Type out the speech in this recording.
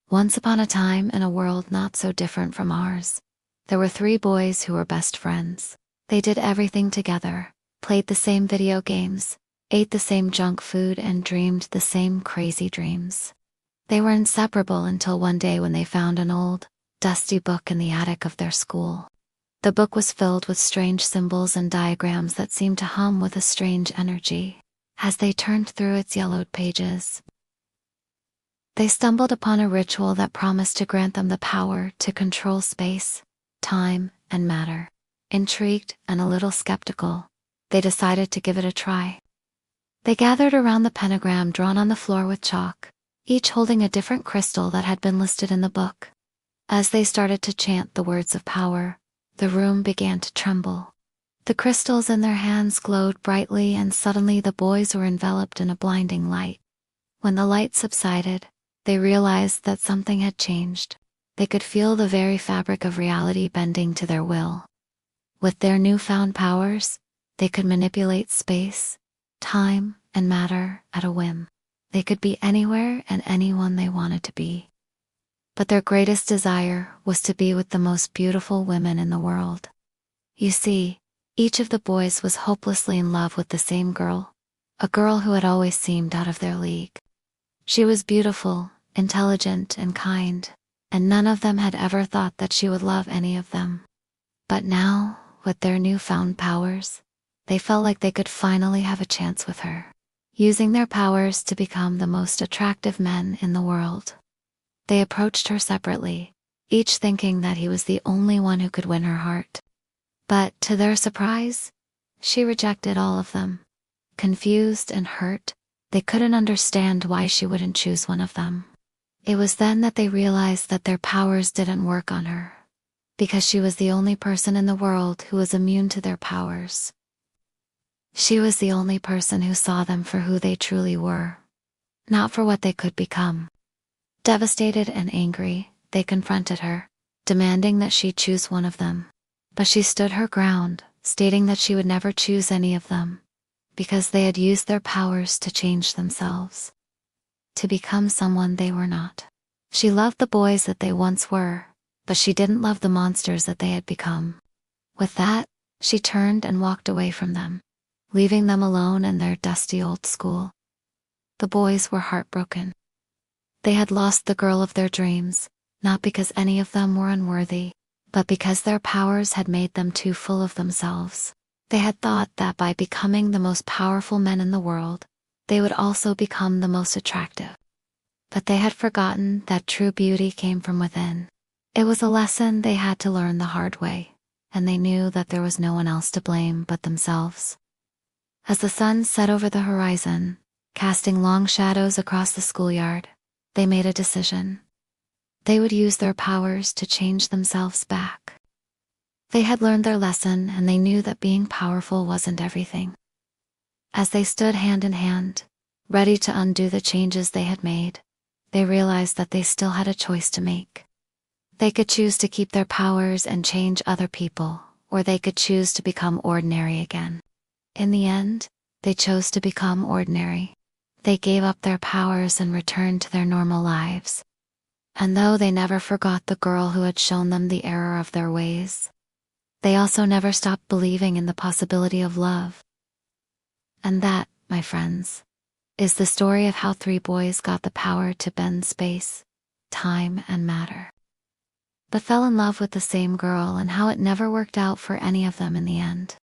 Once upon a time, in a world not so different from ours, there were three boys who were best friends. They did everything together, played the same video games, ate the same junk food, and dreamed the same crazy dreams. They were inseparable until one day when they found an old, dusty book in the attic of their school. The book was filled with strange symbols and diagrams that seemed to hum with a strange energy. As they turned through its yellowed pages, they stumbled upon a ritual that promised to grant them the power to control space, time, and matter. Intrigued and a little skeptical, they decided to give it a try. They gathered around the pentagram drawn on the floor with chalk, each holding a different crystal that had been listed in the book. As they started to chant the words of power, the room began to tremble. The crystals in their hands glowed brightly, and suddenly the boys were enveloped in a blinding light. When the light subsided, they realized that something had changed. They could feel the very fabric of reality bending to their will. With their newfound powers, they could manipulate space, time, and matter at a whim. They could be anywhere and anyone they wanted to be. But their greatest desire was to be with the most beautiful women in the world. You see, each of the boys was hopelessly in love with the same girl, a girl who had always seemed out of their league. She was beautiful, intelligent, and kind, and none of them had ever thought that she would love any of them. But now, with their newfound powers, they felt like they could finally have a chance with her, using their powers to become the most attractive men in the world. They approached her separately, each thinking that he was the only one who could win her heart. But to their surprise, she rejected all of them. Confused and hurt, they couldn't understand why she wouldn't choose one of them. It was then that they realized that their powers didn't work on her, because she was the only person in the world who was immune to their powers. She was the only person who saw them for who they truly were, not for what they could become. Devastated and angry, they confronted her, demanding that she choose one of them. But she stood her ground, stating that she would never choose any of them, because they had used their powers to change themselves, to become someone they were not. She loved the boys that they once were, but she didn't love the monsters that they had become. With that, she turned and walked away from them, leaving them alone in their dusty old school. The boys were heartbroken. They had lost the girl of their dreams, not because any of them were unworthy, but because their powers had made them too full of themselves. They had thought that by becoming the most powerful men in the world, they would also become the most attractive. But they had forgotten that true beauty came from within. It was a lesson they had to learn the hard way, and they knew that there was no one else to blame but themselves. As the sun set over the horizon, casting long shadows across the schoolyard, they made a decision. They would use their powers to change themselves back. They had learned their lesson, and they knew that being powerful wasn't everything. As they stood hand in hand, ready to undo the changes they had made, they realized that they still had a choice to make. They could choose to keep their powers and change other people, or they could choose to become ordinary again. In the end, they chose to become ordinary. They gave up their powers and returned to their normal lives. And though they never forgot the girl who had shown them the error of their ways, they also never stopped believing in the possibility of love. And that, my friends, is the story of how three boys got the power to bend space, time, and matter, but fell in love with the same girl, and how it never worked out for any of them in the end.